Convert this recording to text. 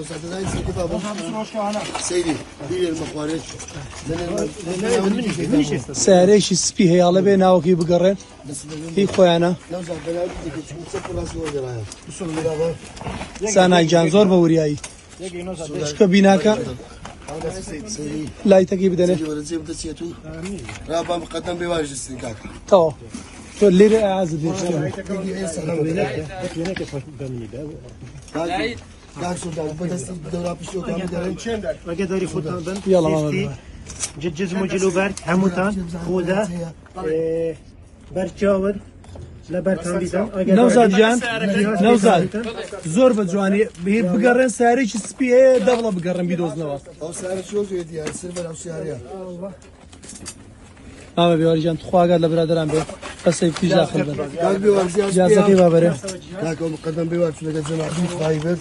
زين سيدي بابا سيدي دير المقوارير سعريش السبي هي على بين هاوكي بقرن هي خويانا لو زاد بلا بدك تسكر راس الوزراء بسم الله سانا جان زور بورياي شكو بيناكا لا يتقي بدنه زي بدسيتو رابع مقدم بواجد السنكاك تو تو اللي عايز دي قاعد سودان بدس دورة بشو كام دارين وقت داري فوتان بن يلا ماما ججز مجلو برك هموتان خودا برچاور لبرتان بيدم نوزاد جان نوزاد زور بجواني بقرن سعريش السبي هي دبله بقرن بيدوز نواس او سعر شو زي دي سيرفر او سعريا ماما بيوري جان تخوا قال لبرادران بي بس يفتي داخل بن قال بيوار جازكي بابره لكن مقدم بواجد شو لقى جماعة فايبر